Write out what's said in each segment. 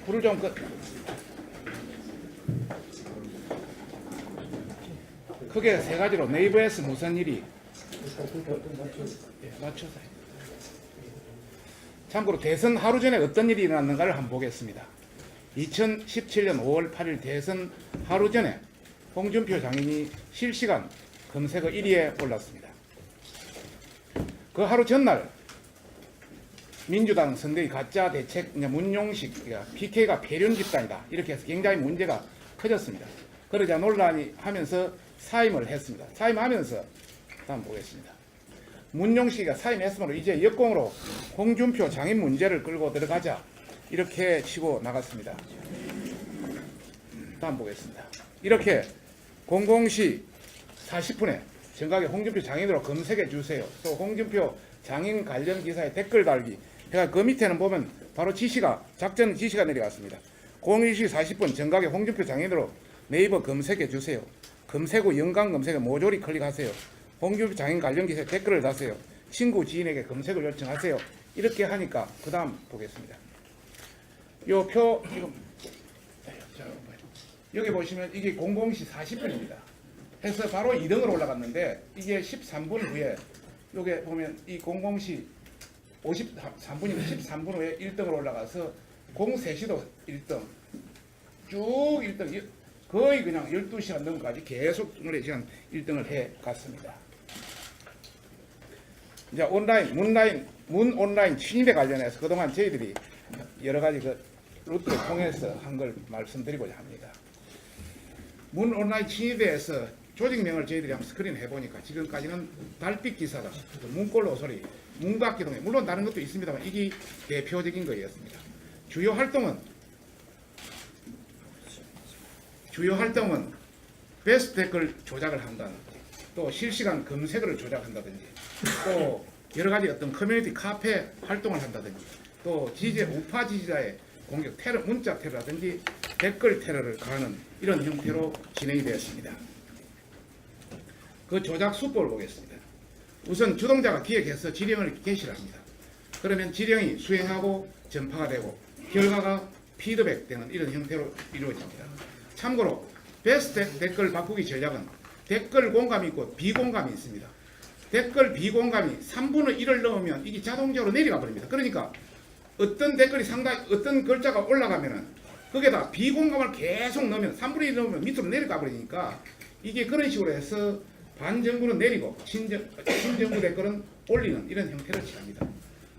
불을 좀 크게 세 가지로 네이버에서 무슨 일이 맞춰서 참고로 대선 하루 전에 어떤 일이 일어났는가를 한번 보겠습니다. 2017년 5월 8일 대선 하루 전에 홍준표 장인이 실시간 검색어 1위에 올랐습니다. 그 하루 전날 민주당 선대위 가짜 대책 문용식 PK가 패륜 집단이다 이렇게 해서 굉장히 문제가 커졌습니다. 그러자 논란이 하면서 사임을 했습니다. 사임하면서 다음 보겠습니다. 문용식이가 사임했으므로 이제 역공으로 홍준표 장인 문제를 끌고 들어가자 이렇게 치고 나갔습니다. 다음 보겠습니다. 이렇게 00시 40분에 정각에 홍준표 장인으로 검색해 주세요. 또 홍준표 장인 관련 기사에 댓글 달기. 그러니까 그 밑에는 보면 바로 작전 지시가 내려갔습니다. 01시 40분 정각에 홍준표 장인으로 네이버 검색해 주세요. 검색 후 연관 검색에 모조리 클릭하세요. 홍준표 장인 관련 기사에 댓글을 다세요. 친구 지인에게 검색을 요청하세요. 이렇게 하니까 그 다음 보겠습니다. 요 표 지금 여기 보시면 이게 00시 40분입니다. 해서 바로 2등으로 올라갔는데 이게 13분 후에 여기 보면 이 00시 53분이면 13분 후에 1등으로 올라가서 03시도 1등 쭉 1등 거의 그냥 12시간 넘어까지 계속 24시간 1등을 해 갔습니다. 이제 문 온라인 침입에 관련해서 그동안 저희들이 여러 가지 그 루트를 통해서 한 걸 말씀드리고자 합니다. 문 온라인 침입에서 조직명을 저희들이 한번 스크린 해보니까 지금까지는 달빛 기사다, 문골 오소리, 문각기동에 물론 다른 것도 있습니다만 이게 대표적인 거였습니다. 주요 활동은 베스트 댓글 조작을 한다든지 또 실시간 검색어를 조작한다든지 또 여러 가지 어떤 커뮤니티 카페 활동을 한다든지 또 우파 지지자의 공격 테러, 문자 테러라든지 댓글 테러를 가하는 이런 형태로 진행이 되었습니다. 그 조작 수법을 보겠습니다. 우선 주동자가 기획해서 지령을 게시합니다. 그러면 지령이 수행하고 전파가 되고 결과가 피드백되는 이런 형태로 이루어집니다. 참고로 베스트 댓글 바꾸기 전략은 댓글 공감이 있고 비공감이 있습니다. 댓글 비공감이 3분의 1을 넣으면 이게 자동적으로 내려가 버립니다. 그러니까 어떤 댓글이 어떤 글자가 올라가면은 거기에다 비공감을 계속 넣으면 3분의 1 넣으면 밑으로 내려가 버리니까 이게 그런 식으로 해서 반정부는 내리고 친정부 댓글은 올리는 이런 형태를 취합니다.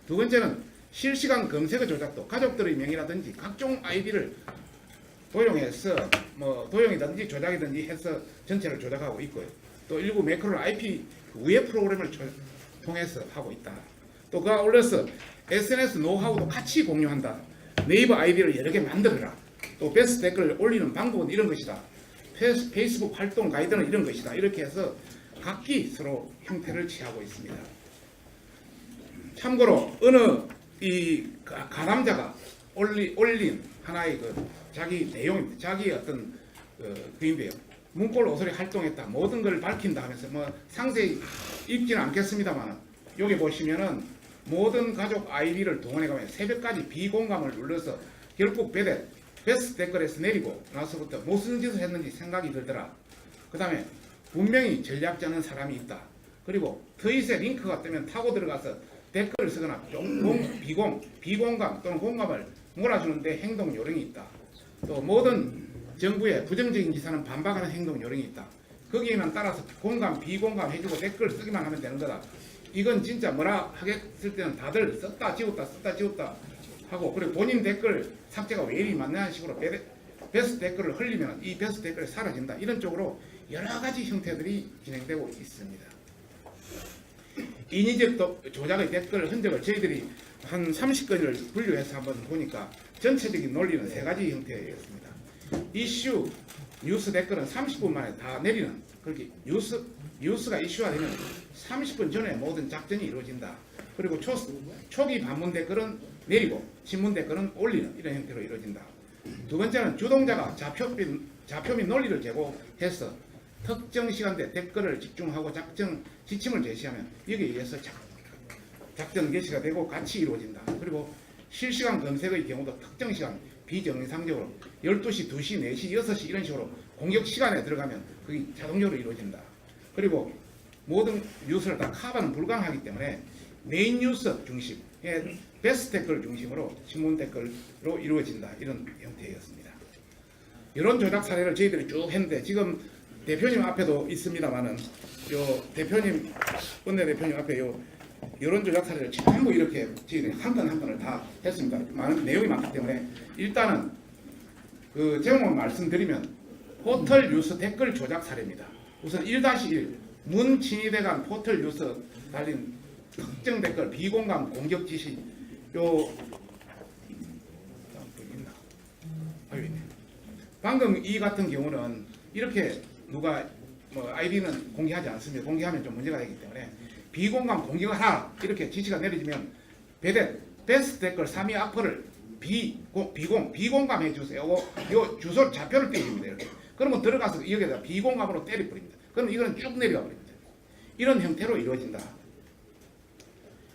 두 번째는 실시간 검색어 조작도 가족들의 명의라든지 각종 아이디를 도용해서 도용이든지 조작이든지 해서 전체를 조작하고 있고요. 또 일부 매크로 IP 우회 프로그램을 통해서 하고 있다. 또 그가 올려서 SNS 노하우도 같이 공유한다. 네이버 아이디를 여러 개 만들어라. 또 베스트 댓글을 올리는 방법은 이런 것이다. 페이스북 활동 가이드는 이런 것이다. 이렇게 해서 각기 서로 형태를 취하고 있습니다. 참고로 어느 이 가담자가 올린 하나의 자기 내용입니다. 자기 어떤 그인데요. 문골 오소리 활동했다. 모든 걸 밝힌다 하면서 상세히 읽지는 않겠습니다만 여기 보시면은 모든 가족 아이디를 동원해가면 새벽까지 비공감을 눌러서 결국 베스트 댓글에서 내리고 나서부터 무슨 짓을 했는지 생각이 들더라. 그 다음에 분명히 전략자는 사람이 있다. 그리고 트윗에 링크가 뜨면 타고 들어가서 댓글을 쓰거나 비공감 또는 공감을 몰아주는데 행동 요령이 있다. 또 모든 정부의 부정적인 기사는 반박하는 행동 요령이 있다. 거기에만 따라서 공감, 비공감 해주고 댓글 쓰기만 하면 되는 거다. 이건 진짜 뭐라 하겠을 때는 다들 썼다 지웠다 하고 그리고 본인 댓글 삭제가 왜 이리 많냐는 식으로 베스트 댓글을 흘리면 이 베스트 댓글이 사라진다. 이런 쪽으로 여러 가지 형태들이 진행되고 있습니다. 인위적 조작의 댓글 흔적을 저희들이 한 30건을 분류해서 한번 보니까 전체적인 논리는 세 가지 형태였습니다. 이슈, 뉴스 댓글은 30분 만에 다 내리는 그렇게 뉴스가 이슈가 되면 30분 전에 모든 작전이 이루어진다. 그리고 초기 반문 댓글은 내리고 신문 댓글은 올리는 이런 형태로 이루어진다. 두 번째는 주동자가 좌표 및 논리를 제공해서 특정 시간대 댓글을 집중하고 작전 지침을 제시하면 여기에 의해서 작전 개시가 되고 같이 이루어진다. 그리고 실시간 검색의 경우도 특정 시간 비정상적으로 12시, 2시, 4시, 6시 이런 식으로 공격 시간에 들어가면 그게 자동적으로 이루어진다. 그리고 모든 뉴스를 다 커버는 불가능하기 때문에 메인 뉴스 중심, 베스트 댓글 중심으로 신문 댓글로 이루어진다. 이런 형태였습니다. 여론 조작 사례를 저희들이 쭉 했는데 지금 대표님 앞에도 있습니다만은 요 대표님 원내대표님 앞에 요 여론 조작 사례를 전부 이렇게 저희들이 한 건 한 건을 다 했습니다. 많은 내용이 많기 때문에 일단은 그 제목만 말씀드리면 포털 뉴스 댓글 조작 사례입니다. 우선 1-1 문친위대 간 포털 뉴스 달린 특정 댓글 비공감 공격 지시 요 있나? 아유 있네. 방금 이 같은 경우는 이렇게 누가 뭐 아이디는 공개하지 않습니다. 공개하면 좀 문제가 되기 때문에 비공감 공격을 하라 이렇게 지시가 내려지면 베스트 댓글 3위 악플을 비공감해 주세요. 요 주소 좌표를 띄워줍니다. 이렇게. 그러면 들어가서 여기다 비공감으로 때려버립니다. 그럼 이거는 쭉 내려가 버립니다. 이런 형태로 이루어진다.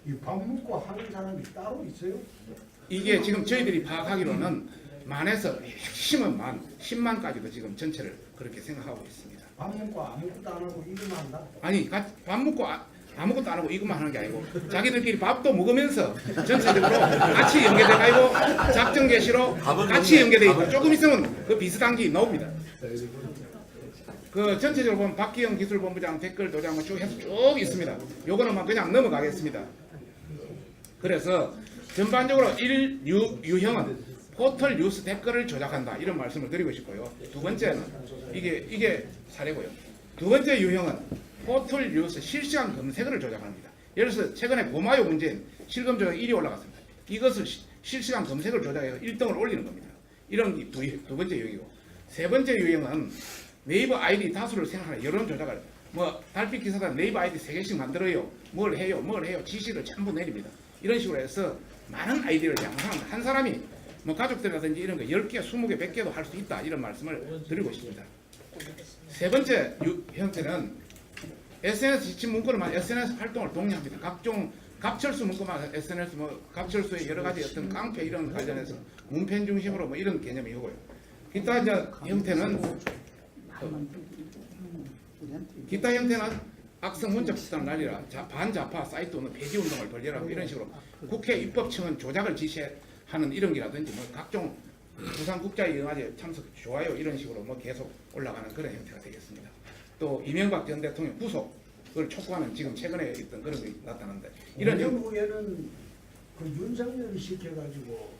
이 밥 먹고 하는 사람이 따로 있어요? 이게 지금 저희들이 파악하기로는 만에서 핵심은 10만까지도 지금 전체를 그렇게 생각하고 있습니다. 밥 먹고 아무것도 안 하고 이거만 한다? 아니 밥 먹고 아무것도 안 하고 이것만 하는 게 아니고 자기들끼리 밥도 먹으면서 전체적으로 같이 연계돼 가지고 작전 개시로 같이 연계돼 있고 조금 있으면 그 비슷한 게 나옵니다. 그 전체적으로 보면 박기영 기술본부장 댓글 도장 쭉 해서 쭉 있습니다. 요거는 그냥 넘어가겠습니다. 그래서 전반적으로 1유형은 포털 뉴스 댓글을 조작한다 이런 말씀을 드리고 싶고요. 두 번째는 이게 사례고요. 두 번째 유형은 포털 뉴스 실시간 검색어를 조작합니다. 예를 들어서 최근에 고마요 문제인 실검 조작 1위 올라갔습니다. 이것을 실시간 검색을 조작해서 1등을 올리는 겁니다. 이런 게 두 번째 유형이고, 세 번째 유형은 네이버 아이디 다수를 생각하는 여론 조작을 달빛 기사단 네이버 아이디 3개씩 만들어요. 뭘 해요 지시를 전부 내립니다. 이런 식으로 해서 많은 아이디를 양성합니다. 한 사람이 가족들이라든지 이런 거 10개, 20개, 100개도 할 수 있다 이런 말씀을 드리고 싶습니다. 세 번째 형태는 SNS 지침 문구로만 SNS 활동을 독려합니다. 각종 갑철수 문구만 SNS 갑철수의 여러 가지 어떤 깡패 이런 관련해서 문펜 중심으로 이런 개념이고요. 기타 이제 형태는 악성 문자 집단 난리라 반자파 사이트는 폐지 운동을 벌여라 이런 식으로 국회 입법청은 조작을 지시하는 이런 게라든지 각종 부산국제영화제 참석 좋아요 이런 식으로 계속 올라가는 그런 형태가 되겠습니다. 또 이명박 전 대통령 구속을 촉구하는 지금 최근에 있던 그런 게 나타난다. 이런 후에는 그 윤석열이 시켜가지고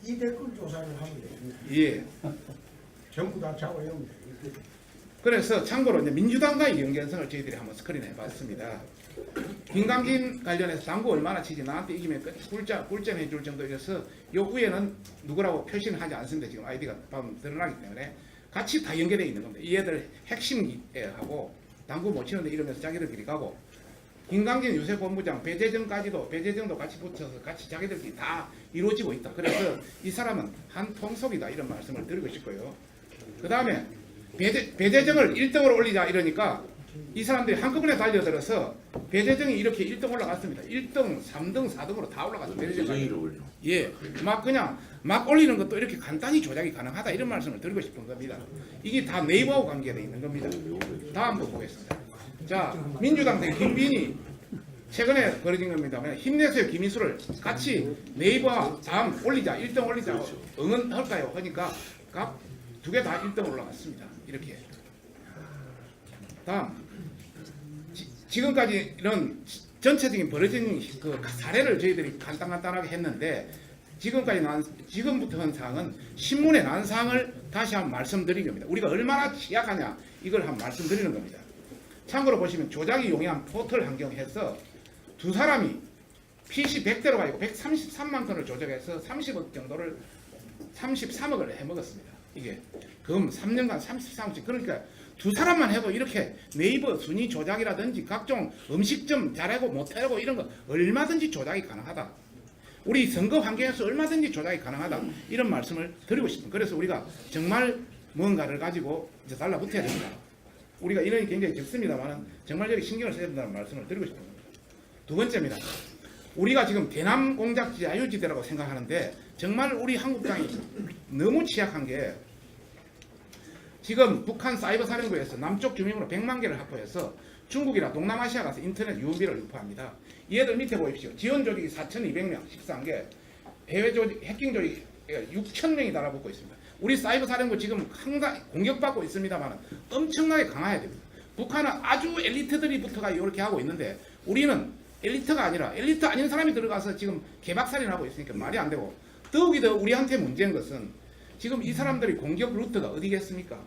이 댓글 조사를 하면 돼요. 예. 전부 다 잡아오면 돼요. 그래서 참고로 이제 민주당과의 연관성을 저희들이 한번 스크린해 봤습니다. 김강진 관련해서 당구 얼마나 치지 나한테 이기면 꿀잼 해줄 정도여서 요 위에는 누구라고 표시는 하지 않습니다. 지금 아이디가 드러나기 때문에 같이 다 연계되어 있는 겁니다. 이 애들 핵심하고 당구 못 치는데 이러면서 자기들끼리 가고 김강진 유세본부장 배재정도 같이 붙여서 같이 자기들끼리 다 이루어지고 있다. 그래서 이 사람은 한 통속이다 이런 말씀을 드리고 싶고요. 그 다음에 배재정을 1등으로 올리자 이러니까 이 사람들이 한꺼번에 달려들어서 배재정이 이렇게 1등 올라갔습니다. 1등, 3등, 4등으로 다 올라갔어요. 배재정을 올려. 예, 막 올리는 것도 이렇게 간단히 조작이 가능하다 이런 말씀을 드리고 싶은 겁니다. 이게 다 네이버하고 관계되어 있는 겁니다. 다음 번 보겠습니다. 자, 민주당 대 김빈이 최근에 벌어진 겁니다. 힘내세요 김인수를 같이 네이버와 다음 올리자 1등 올리자 응원할까요? 하니까 각 두 개 다 1등 올라갔습니다. 이렇게. 다음 지금까지 이런 전체적인 벌어진 그 사례를 저희들이 간단하게 했는데 지금부터 한 사항은 신문에 난 사항을 다시 한번 말씀드린 겁니다. 우리가 얼마나 취약하냐 이걸 한번 말씀드리는 겁니다. 참고로 보시면 조작이 용이한 포털 환경에서 두 사람이 PC 100대로 가지고 133만 건을 조작해서 30억 정도를 33억을 해먹었습니다. 이게 금 3년간 33억씩 그러니까 두 사람만 해도 이렇게 네이버 순위 조작이라든지 각종 음식점 잘하고 못하고 이런 거 얼마든지 조작이 가능하다. 우리 선거 환경에서 얼마든지 조작이 가능하다. 이런 말씀을 드리고 싶습니다. 그래서 우리가 정말 뭔가를 가지고 이제 달라붙어야 됩니다. 우리가 인원이 굉장히 적습니다만 정말 여기 신경을 써야 된다는 말씀을 드리고 싶습니다. 두 번째입니다. 우리가 지금 대남 공작 자유지대라고 생각하는데 정말 우리 한국당이 너무 취약한 게 지금 북한 사이버 사령부에서 남쪽 주민번호 100만 개를 확보해서 중국이나 동남아시아 가서 인터넷 유흥비를 유포합니다. 얘들 밑에 보십시오. 지원 조직이 4,200명 13개, 해외 조직, 해킹 조직 6,000명이 달라붙고 있습니다. 우리 사이버 사령부 지금 항상 공격받고 있습니다만 엄청나게 강화해야 됩니다. 북한은 아주 엘리트들이 붙어가 이렇게 하고 있는데 우리는 엘리트가 아니라 엘리트 아닌 사람이 들어가서 지금 개박살이 나고 있으니까 말이 안 되고, 더욱이 더 우리한테 문제인 것은 지금 이 사람들이 공격 루트가 어디겠습니까?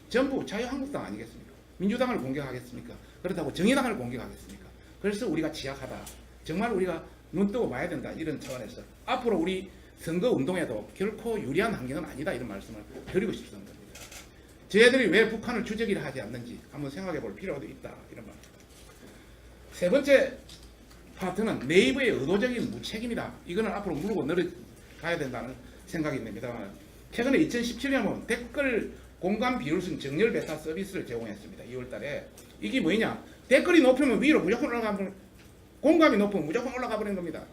전부 자유한국당 아니겠습니까? 민주당을 공격하겠습니까? 그렇다고 정의당을 공격하겠습니까? 그래서 우리가 취약하다. 정말 우리가 눈 뜨고 봐야 된다. 이런 차원에서 앞으로 우리 선거 운동에도 결코 유리한 환경은 아니다. 이런 말씀을 드리고 싶습니다. 저희들이 왜 북한을 주저기를 하지 않는지 한번 생각해 볼 필요도 있다. 이런 말. 세 번째 파트는 네이버의 의도적인 무책임이다. 이거는 앞으로 물고 늘어가야 된다는 생각이 듭니다. 최근에 2017년 보면 댓글 공감 비율순 정렬 베타 서비스를 제공했습니다. 2월 달에. 이게 뭐냐? 댓글이 높으면 위로 무조건 올라가면, 공감이 높으면 무조건 올라가 버리는 겁니다.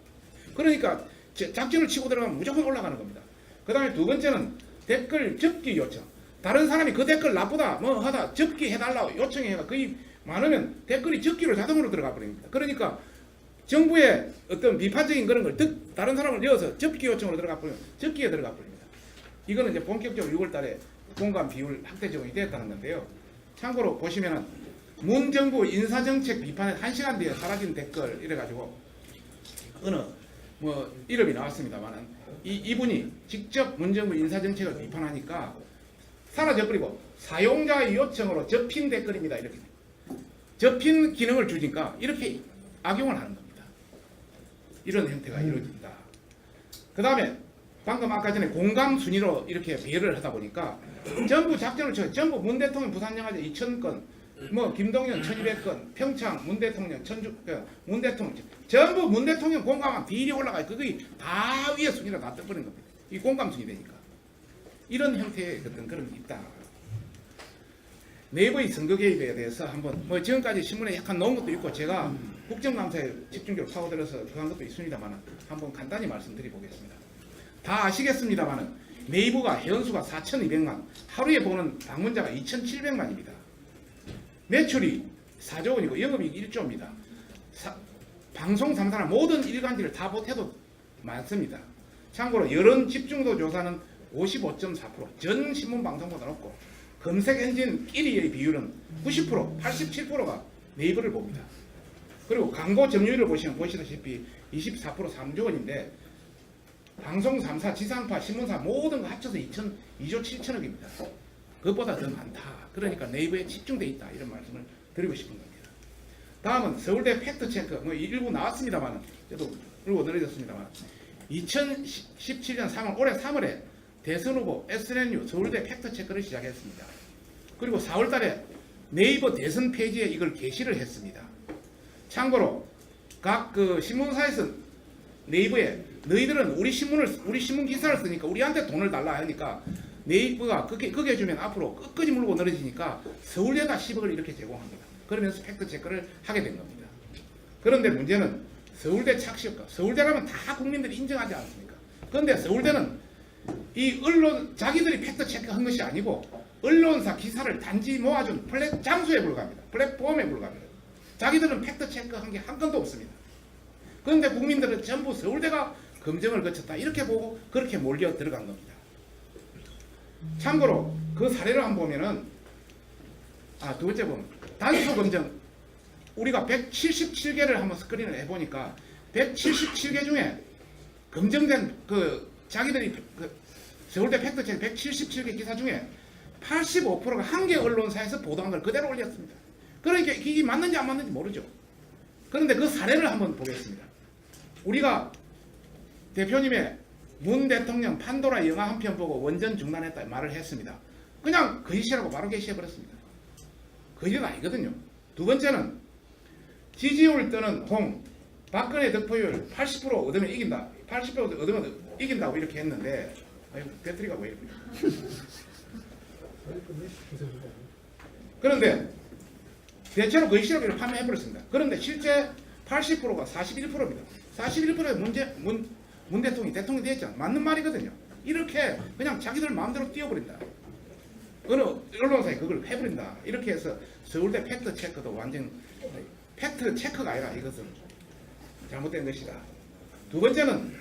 그러니까 작전을 치고 들어가면 무조건 올라가는 겁니다. 그 다음에 두 번째는 댓글 접기 요청. 다른 사람이 그 댓글 나쁘다 뭐 하다 접기 해달라고 요청해가 거의 많으면 댓글이 접기로 자동으로 들어가 버립니다. 그러니까 정부의 어떤 비판적인 그런 걸 다른 사람을 이어서 접기 요청으로 들어가 버리면 접기에 들어가 버립니다. 이거는 이제 본격적으로 6월 달에 공감 비율 확대 적용이 되었다는 건데요. 참고로 보시면은 문 정부 인사정책 비판에 1시간 뒤에 사라진 댓글 이래가지고 어느 뭐 이름이 나왔습니다만은 이분이 직접 문 정부 인사정책을 비판하니까 사라져버리고 사용자의 요청으로 접힌 댓글입니다. 이렇게 접힌 기능을 주니까 이렇게 악용을 하는 겁니다. 이런 형태가 이루어진다. 그 다음에 방금 아까 전에 공감 순위로 이렇게 배열을 하다 보니까 전부 작전을 쳐 전부 문 대통령 부산영화제 2,000건, 뭐 김동연 1,200건, 평창 문 대통령 문 대통령 전부 문 대통령 공감한 비율이 올라가요. 그게 다 위에 순위로 다 떠버린 겁니다. 이 공감 순위 되니까. 이런 형태의 어떤 그런 게 있다. 네이버의 선거 개입에 대해서 한번 뭐 지금까지 신문에 약간 넣은 것도 있고 제가 국정감사에 집중적으로 파고들어서 그한 것도 있습니다만 한번 간단히 말씀드려 보겠습니다. 다 아시겠습니다만 네이버가 회원수가 4,200만, 하루에 보는 방문자가 2,700만입니다. 매출이 4조 원이고 영업이익 1조입니다. 방송 3사나 모든 일간지를 다 보태도 많습니다. 참고로 여론 집중도 조사는 55.4%, 전 신문 방송보다 높고 검색 엔진 1위의 비율은 90%, 87%가 네이버를 봅니다. 그리고 광고 점유율을 보시면 보시다시피 24% 3조 원인데 방송 3사, 지상파, 신문사 모든 거 합쳐서 2조 7천억입니다. 그것보다 더 많다. 그러니까 네이버에 집중돼 있다. 이런 말씀을 드리고 싶은 겁니다. 다음은 서울대 팩트체크, 뭐 일부 나왔습니다만 저도 일부 늘어졌습니다만 2017년 3월, 올해 3월에 대선 후보 SNU 서울대 팩트체크를 시작했습니다. 그리고 4월 달에 네이버 대선 페이지에 이걸 게시를 했습니다. 참고로 각 그 신문사에서 네이버에 너희들은 우리 신문 기사를 쓰니까 우리한테 돈을 달라 하니까 네이버가 그게 해주면 앞으로 끝까지 물고 늘어지니까 서울대가 10억을 이렇게 제공합니다. 그러면서 팩트체크를 하게 된 겁니다. 그런데 문제는 서울대 착시효과, 서울대라면 다 국민들이 인정하지 않습니까? 그런데 서울대는 이 언론 자기들이 팩트 체크한 것이 아니고 언론사 기사를 단지 모아준 장소에 불과합니다. 플랫폼에 불과합니다. 자기들은 팩트 체크한 게 한 건도 없습니다. 그런데 국민들은 전부 서울대가 검증을 거쳤다 이렇게 보고 그렇게 몰려 들어간 겁니다. 참고로 그 사례를 한번 보면은 두 번째 보면 단수 검증 우리가 177개를 한번 스크린을 해보니까 177개 중에 검증된 그 자기들이 서울대 팩트체크 177개 기사 중에 85%가 한 개 언론사에서 보도한 걸 그대로 올렸습니다. 그러니까 이게 맞는지 안 맞는지 모르죠. 그런데 그 사례를 한번 보겠습니다. 우리가 대표님의 문 대통령 판도라 영화 한 편 보고 원전 중단했다 말을 했습니다. 그냥 거짓이라고 바로 게시해버렸습니다. 거짓은 아니거든요. 두 번째는 지지율 뜨는 홍, 박근혜 득표율 80% 얻으면 이긴다. 80% 얻으면 이긴다고 이렇게 했는데 아이고 배터리가 왜 이렇게 그런데 대체로 거짓이라고 판매해버렸습니다. 그런데 실제 80%가 41%입니다. 41%의 문 대통령이 대통령이 됐잖아. 맞는 말이거든요. 이렇게 그냥 자기들 마음대로 뛰어버린다. 어느 언론사에 그걸 해버린다. 이렇게 해서 서울대 팩트 체크도 완전 팩트 체크가 아니라 이것은 잘못된 것이다. 두 번째는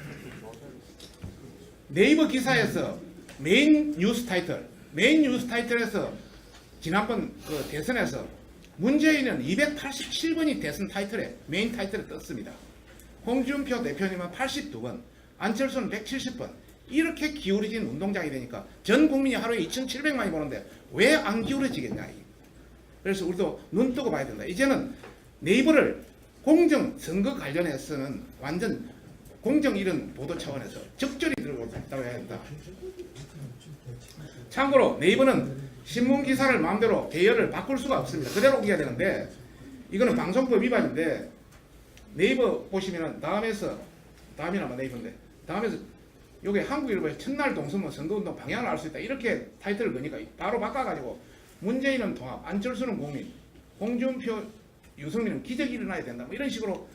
네이버 기사에서 메인 뉴스 타이틀에서 지난번 그 대선에서 문재인은 287번이 대선 타이틀에 메인 타이틀에 떴습니다. 홍준표 대표님은 82번, 안철수는 170번. 이렇게 기울어진 운동장이 되니까 전 국민이 하루에 2,700만이 보는데 왜 안 기울어지겠냐. 그래서 우리도 눈 뜨고 봐야 된다. 이제는 네이버를 공정 선거 관련해서는 완전 공정 이런 보도 차원에서 적절히 들고 있다고 해야 된다. 참고로 네이버는 신문 기사를 마음대로 계열을 바꿀 수가 없습니다. 그대로 옮겨야 되는데 이거는 방송법 위반인데 네이버 보시면은 다음이 아마 네이버인데 다음에서 요게 한국일보에 첫날 동선모 선거운동 방향을 알 수 있다 이렇게 타이틀을 거니까 바로 바꿔가지고 문재인은 통합, 안철수는 국민, 홍준표, 유승민은 기적이 일어나야 된다 뭐 이런 식으로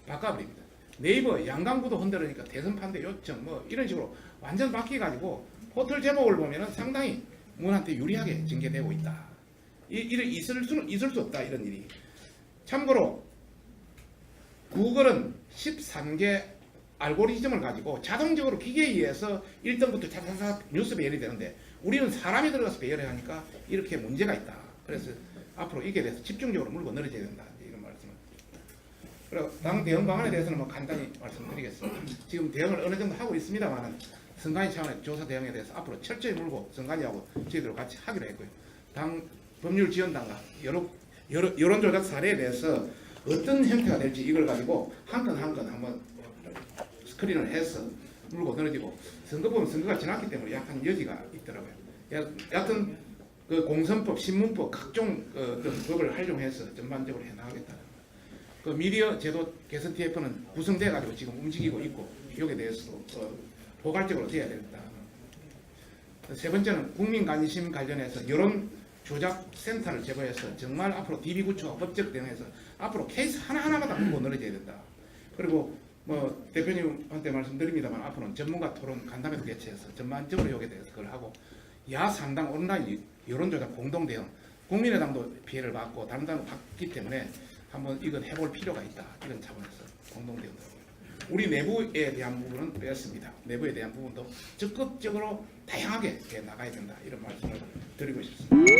바꿔버립니다. 네이버 양강구도 흔들으니까 대선판대 요청 뭐 이런 식으로 완전 바뀌어가지고 포털 제목을 보면은 상당히 문한테 유리하게 전개되고 있다. 있을 수 없다 이런 일이. 참고로 구글은 13개 알고리즘을 가지고 자동적으로 기계에 의해서 1등부터 차차차 뉴스 배열이 되는데 우리는 사람이 들어가서 배열을 하니까 이렇게 문제가 있다. 그래서 앞으로 이게 대해서 집중적으로 물고 늘어져야 된다. 이런 말씀을. 그리고 당 대응 방안에 대해서는 뭐 간단히 말씀드리겠습니다. 지금 대응을 어느 정도 하고 있습니다만은 선관위 차원의 조사 대응에 대해서 앞으로 철저히 물고 선관위하고 저희들 같이 하기로 했고요. 당 법률지원단과 여론조작 사례에 대해서 어떤 형태가 될지 이걸 가지고 한 건 한 건 한번 스크린을 해서 물고 늘어지고 선거법은 선거가 지났기 때문에 약간 여지가 있더라고요. 여하튼 그 공선법, 신문법 각종 어떤 법을 활용해서 전반적으로 해나가겠다. 그 미디어 제도 개선 TF는 구성돼 가지고 지금 움직이고 있고 여기에 대해서도 포괄적으로 돼야 되겠다. 세 번째는 국민 관심 관련해서 여론 조작 센터를 제거해서 정말 앞으로 DB 구축과 법적 대응해서 앞으로 케이스 하나하나마다 물고 늘어져야 된다. 그리고 뭐 대표님한테 말씀드립니다만 앞으로는 전문가 토론 간담회도 개최해서 전반적으로 여기에 대해서 그걸 하고 야상당 온라인 여론조작 공동 대응 국민의당도 피해를 받고 다른 당도 받기 때문에 한번 이건 해볼 필요가 있다. 이런 차원에서 공동 대응도 하고요. 우리 내부에 대한 부분은 그렇습니다. 내부에 대한 부분도 적극적으로 다양하게 나가야 된다. 이런 말씀을 드리고 싶습니다.